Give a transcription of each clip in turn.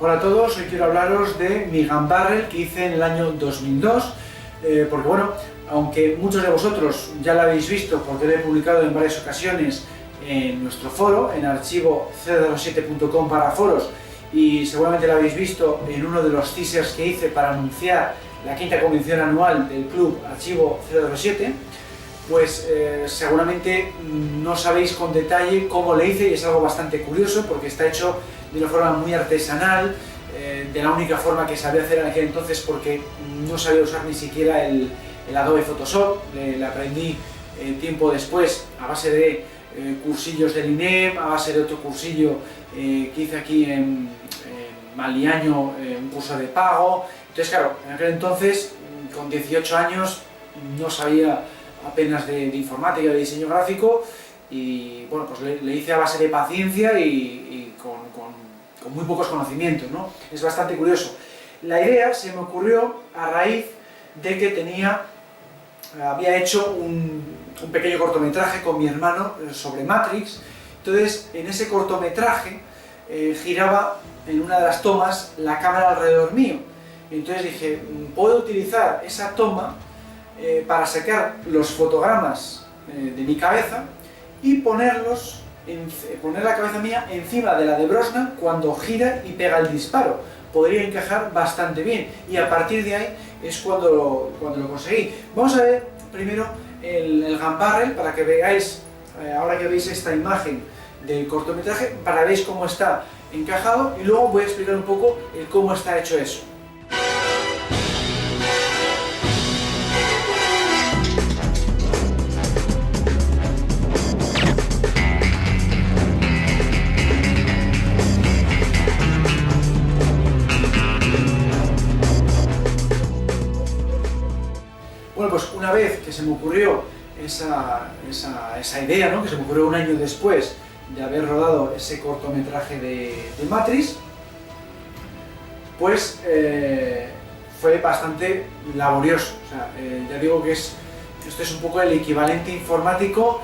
Hola a todos, hoy quiero hablaros de mi Gun Barrel que hice en el año 2002, porque bueno, aunque muchos de vosotros ya lo habéis visto porque lo he publicado en varias ocasiones en nuestro foro, en archivo007.com/foros, y seguramente lo habéis visto en uno de los teasers que hice para anunciar la quinta convención anual del club Archivo 007, pues seguramente no sabéis con detalle cómo le hice, y es algo bastante curioso porque está hecho de una forma muy artesanal, de la única forma que sabía hacer en aquel entonces, porque no sabía usar ni siquiera el Adobe Photoshop. Le aprendí tiempo después a base de cursillos del INEM, a base de otro cursillo que hice aquí en Maliaño, un curso de pago. Entonces claro, en aquel entonces, con 18 años, no sabía apenas de informática, de diseño gráfico, y bueno, pues le hice a base de paciencia y con muy pocos conocimientos, ¿no? Es bastante curioso. La idea se me ocurrió a raíz de que había hecho un pequeño cortometraje con mi hermano sobre Matrix. Entonces, en ese cortometraje giraba en una de las tomas la cámara alrededor mío. Entonces dije, puedo utilizar esa toma para sacar los fotogramas de mi cabeza y poner la cabeza mía encima de la de Brosnan cuando gira y pega el disparo. Podría encajar bastante bien, y a partir de ahí es cuando lo conseguí. Vamos a ver primero el Gun Barrel para que veáis, ahora que veis esta imagen del cortometraje, para que veáis cómo está encajado, y luego voy a explicar un poco cómo está hecho eso. Bueno, pues una vez que se me ocurrió esa idea, ¿no? Que se me ocurrió un año después de haber rodado ese cortometraje de Matrix, pues fue bastante laborioso. O sea, ya digo que esto es un poco el equivalente informático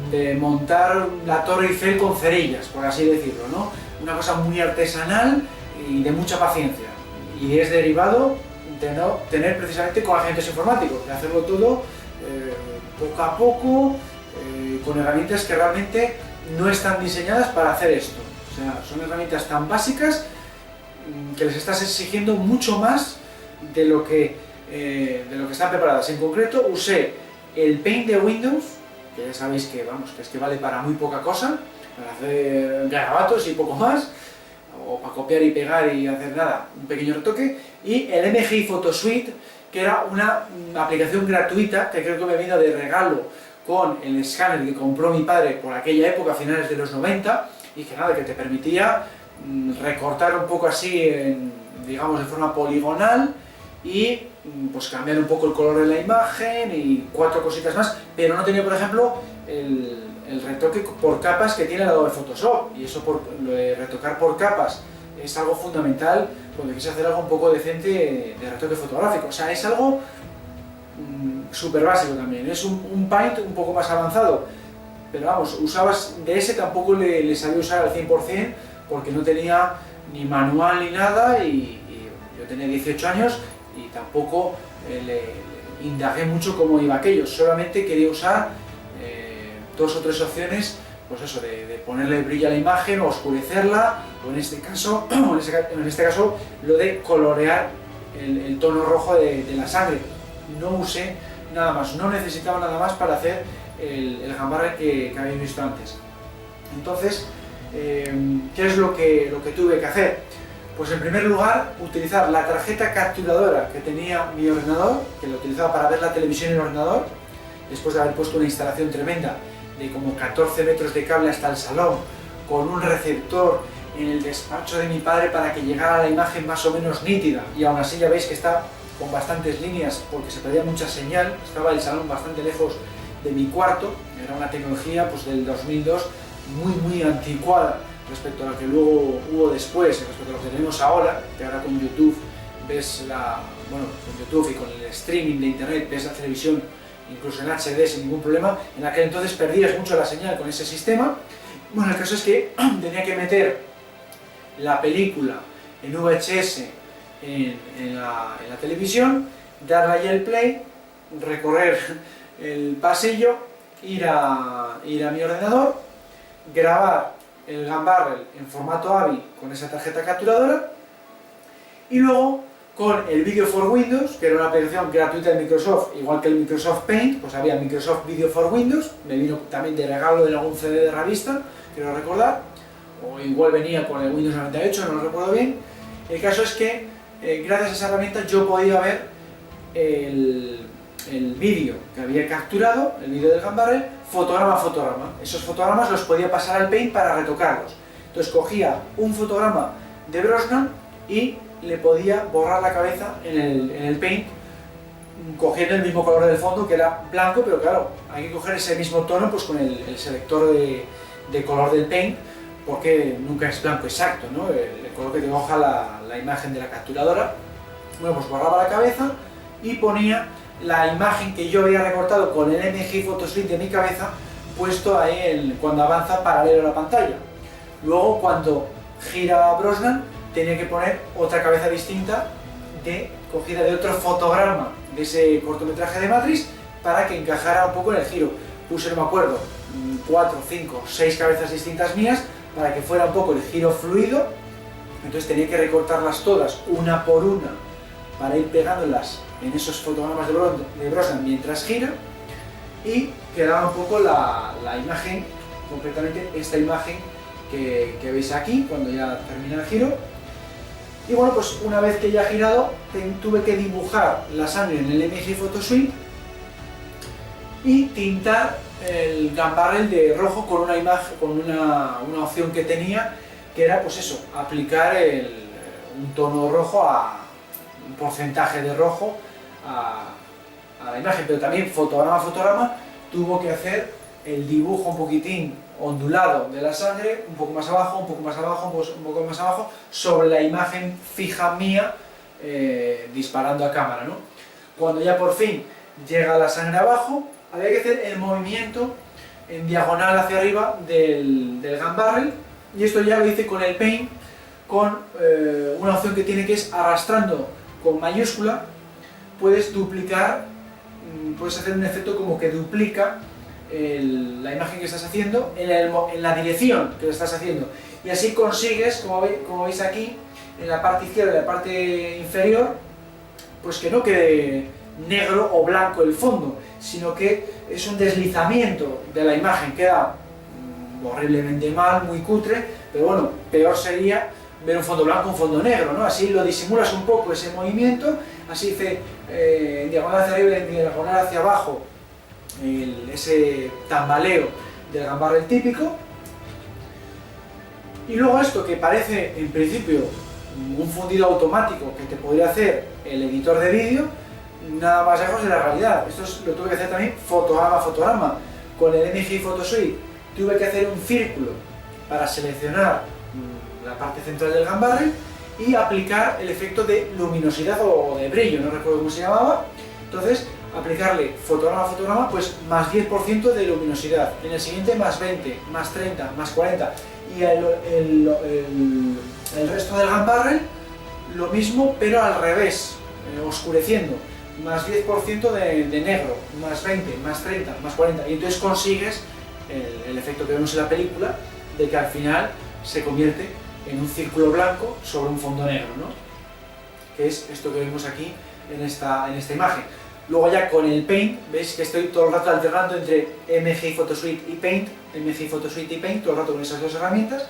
de montar la Torre Eiffel con cerillas, por así decirlo, ¿no? Una cosa muy artesanal y de mucha paciencia, y es derivado de no tener precisamente conocimientos informáticos, de hacerlo todo poco a poco, con herramientas que realmente no están diseñadas para hacer esto. O sea, son herramientas tan básicas que les estás exigiendo mucho más de lo que están preparadas. En concreto, usé el Paint de Windows, que ya sabéis que, es que vale para muy poca cosa, para hacer garabatos y poco más, o para copiar y pegar y hacer nada, un pequeño retoque, y el MGI Photo Suite, que era una aplicación gratuita que creo que me vino de regalo con el escáner que compró mi padre por aquella época, a finales de los 90, y que nada, que te permitía recortar un poco así, digamos de forma poligonal, y pues cambiar un poco el color de la imagen y 4 cositas más, pero no tenía, por ejemplo, el retoque por capas que tiene el Adobe Photoshop, y eso, lo de retocar por capas, es algo fundamental cuando quieres hacer algo un poco decente de retoque fotográfico. O sea, es algo súper básico también. Es un Paint un poco más avanzado, pero vamos, usabas de ese, tampoco le sabía usar al 100% porque no tenía ni manual ni nada, y yo tenía 18 años y tampoco le indagué mucho cómo iba aquello. Solamente quería usar 2 o 3 opciones, pues eso, de ponerle brillo a la imagen o oscurecerla, o en este caso lo de colorear el tono rojo de la sangre. No usé nada más, no necesitaba nada más para hacer el Gun Barrel que habéis visto antes. Entonces, ¿qué es lo que tuve que hacer? Pues en primer lugar, utilizar la tarjeta capturadora que tenía mi ordenador, que lo utilizaba para ver la televisión en el ordenador, después de haber puesto una instalación tremenda de como 14 metros de cable hasta el salón, con un receptor en el despacho de mi padre para que llegara la imagen más o menos nítida, y aún así ya veis que está con bastantes líneas porque se perdía mucha señal. Estaba el salón bastante lejos de mi cuarto, era una tecnología pues del 2002 muy anticuada respecto a lo que luego hubo después, respecto a lo que tenemos ahora, que ahora con YouTube ves con YouTube y con el streaming de internet ves la televisión incluso en HD sin ningún problema. En aquel entonces perdías mucho la señal con ese sistema. Bueno, el caso es que tenía que meter la película en VHS en la televisión, darle ahí el play, recorrer el pasillo, ir a mi ordenador, grabar el Gun Barrel en formato AVI con esa tarjeta capturadora y luego con el Video for Windows, que era una aplicación gratuita de Microsoft, igual que el Microsoft Paint, pues había Microsoft Video for Windows, me vino también de regalo de algún CD de revista, quiero recordar, o igual venía con el Windows 98, no lo recuerdo bien. El caso es que gracias a esa herramienta yo podía ver el vídeo que había capturado, el vídeo del Gun Barrel, fotograma a fotograma. Esos fotogramas los podía pasar al Paint para retocarlos. Entonces cogía un fotograma de Brosnan y le podía borrar la cabeza en el Paint, cogiendo el mismo color del fondo, que era blanco, pero claro, hay que coger ese mismo tono pues con el selector de color del Paint, porque nunca es blanco exacto, ¿no? El color que te coja la imagen de la capturadora. Bueno, pues borraba la cabeza y ponía la imagen que yo había recortado con el MG Photosync de mi cabeza, puesto ahí cuando avanza paralelo a la pantalla. Luego, cuando gira Brosnan, tenía que poner otra cabeza distinta cogida de otro fotograma de ese cortometraje de Matrix para que encajara un poco en el giro. Puse, no me acuerdo, 4, 5, 6 cabezas distintas mías para que fuera un poco el giro fluido. Entonces tenía que recortarlas todas una por una para ir pegándolas en esos fotogramas de Brosnan mientras gira, y quedaba un poco la imagen, concretamente esta imagen que veis aquí cuando ya termina el giro. Y bueno, pues una vez que ya ha girado, tuve que dibujar la sangre en el MG Photosuite y tintar el Gun Barrel de rojo con una imagen, con una opción que tenía, que era pues eso, aplicar un tono rojo, un porcentaje de rojo a la imagen, pero también fotograma a fotograma tuvo que hacer el dibujo un poquitín ondulado de la sangre, un poco más abajo, un poco más abajo, un poco más abajo, sobre la imagen fija mía, disparando a cámara, ¿no? Cuando ya por fin llega la sangre abajo, había que hacer el movimiento en diagonal hacia arriba del Gun Barrel, y esto ya lo hice con el Paint, con una opción que tiene, que es arrastrando con mayúscula, puedes duplicar, puedes hacer un efecto como que duplica la imagen que estás haciendo en la dirección que lo estás haciendo, y así consigues, como veis aquí, en la parte izquierda y la parte inferior, pues que no quede negro o blanco el fondo, sino que es un deslizamiento de la imagen. Queda horriblemente mal, muy cutre, pero bueno, peor sería ver un fondo blanco, un fondo negro, ¿no? Así lo disimulas un poco ese movimiento, así dice en diagonal hacia arriba y en diagonal hacia abajo, ese tambaleo del Gun Barrel típico. Y luego esto, que parece en principio un fundido automático que te podría hacer el editor de vídeo, nada más lejos de la realidad. Esto lo tuve que hacer también fotograma a fotograma. Con el MG Photosuite tuve que hacer un círculo para seleccionar la parte central del Gun Barrel y aplicar el efecto de luminosidad o de brillo, no recuerdo cómo se llamaba. Entonces, aplicarle fotograma a fotograma, pues más 10% de luminosidad, en el siguiente más 20, más 30, más 40, y el resto del Gun Barrel lo mismo, pero al revés, oscureciendo, más 10% de negro, más 20, más 30, más 40, y entonces consigues el efecto que vemos en la película, de que al final se convierte en un círculo blanco sobre un fondo negro, ¿no? Que es esto que vemos aquí en esta imagen. Luego ya con el Paint, veis que estoy todo el rato alternando entre MG Photosuite y Paint, MG Photosuite y Paint, todo el rato con esas dos herramientas.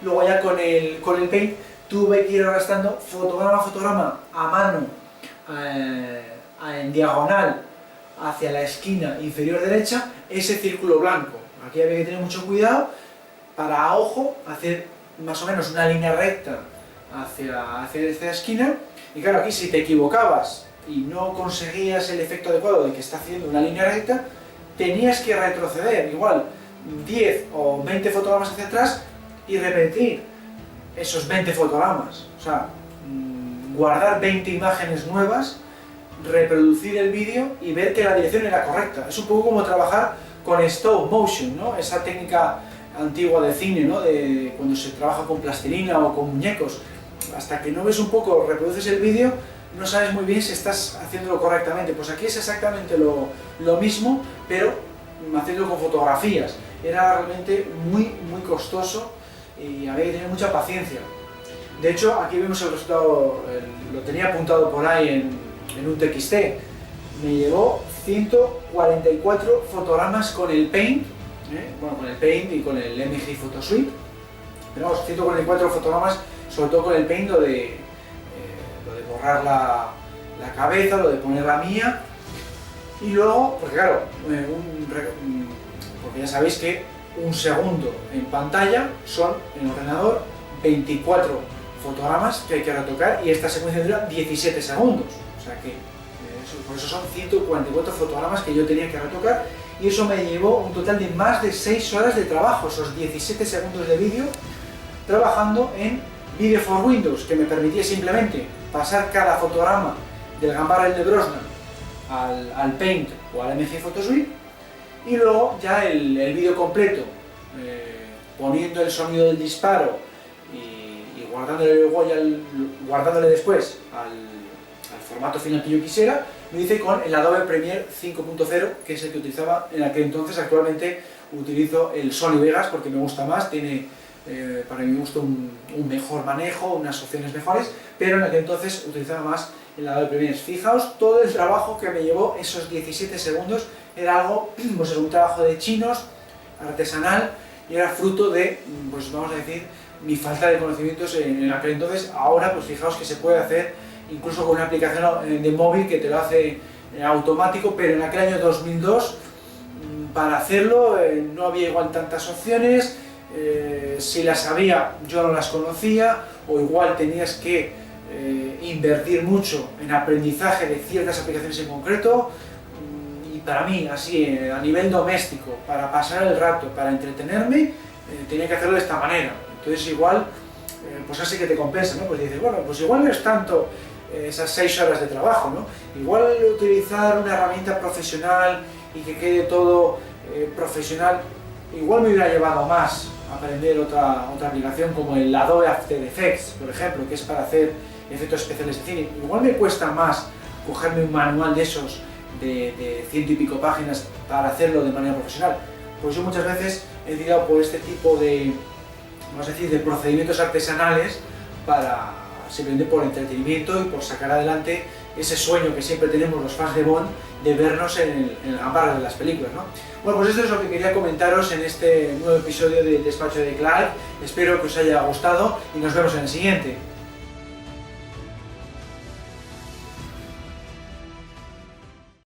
Luego ya con el Paint tuve que ir arrastrando fotograma a fotograma a mano, en diagonal hacia la esquina inferior derecha, ese círculo blanco. Aquí había que tener mucho cuidado para a ojo hacer más o menos una línea recta hacia esta esquina, y claro, aquí si te equivocabas y no conseguías el efecto adecuado de que está haciendo una línea recta, tenías que retroceder igual 10 o 20 fotogramas hacia atrás y repetir esos 20 fotogramas, o sea, guardar 20 imágenes nuevas, reproducir el vídeo y ver que la dirección era correcta. Es un poco como trabajar con stop motion, ¿no? Esa técnica antigua de cine, ¿no? De cuando se trabaja con plastilina o con muñecos. hasta que no ves un poco, reproduces el vídeo, no sabes muy bien si estás haciéndolo correctamente. Pues aquí es exactamente lo mismo, pero haciéndolo con fotografías. Era realmente muy costoso y había que tener mucha paciencia. De hecho, aquí vemos el resultado, lo tenía apuntado por ahí en un TXT. Me llevó 144 fotogramas con el Paint, bueno, con el Paint y con el MG Photo Suite. Tenemos 144 fotogramas, sobre todo con el Paint, lo de borrar la cabeza, lo de poner la mía. Y luego, porque claro, porque ya sabéis que un segundo en pantalla son, en ordenador, 24 fotogramas que hay que retocar y esta secuencia dura 17 segundos. O sea que, por eso son 144 fotogramas que yo tenía que retocar y eso me llevó un total de más de 6 horas de trabajo, esos 17 segundos de vídeo, trabajando en Video for Windows, que me permitía simplemente pasar cada fotograma del Gun Barrel de Brosnan al Paint o al MG Photo Suite y luego ya el vídeo completo, poniendo el sonido del disparo y guardándole después al formato final que yo quisiera, lo hice con el Adobe Premiere 5.0, que es el que utilizaba en aquel entonces. Actualmente utilizo el Sony Vegas porque me gusta más, tiene para mi gusto un mejor manejo, unas opciones mejores, pero en aquel entonces utilizaba más el Adobe Premiere. Fijaos todo el trabajo que me llevó esos 17 segundos, era algo, pues es un trabajo de chinos, artesanal, y era fruto de, pues vamos a decir, mi falta de conocimientos en aquel entonces. Ahora, pues fijaos que se puede hacer incluso con una aplicación de móvil que te lo hace automático, pero en aquel año 2002, para hacerlo no había igual tantas opciones. Si las había, yo no las conocía, o igual tenías que invertir mucho en aprendizaje de ciertas aplicaciones en concreto. Y para mí, así, a nivel doméstico, para pasar el rato, para entretenerme, tenía que hacerlo de esta manera. Entonces igual, pues así que te compensa, ¿no? Pues dices, bueno, pues igual no es tanto esas 6 horas de trabajo, ¿no? Igual utilizar una herramienta profesional y que quede todo profesional, igual me hubiera llevado más aprender otra aplicación como el Adobe After Effects, por ejemplo, que es para hacer efectos especiales de cine. Igual me cuesta más cogerme un manual de esos de 100 y pico páginas para hacerlo de manera profesional. Pues yo muchas veces he tirado por este tipo de, vamos a decir, de procedimientos artesanales para simplemente por entretenimiento y por sacar adelante ese sueño que siempre tenemos los fans de Bond de vernos en el Gun Barrel de las películas, ¿no? Bueno, pues esto es lo que quería comentaros en este nuevo episodio del Despacho de Clark. Espero que os haya gustado y nos vemos en el siguiente.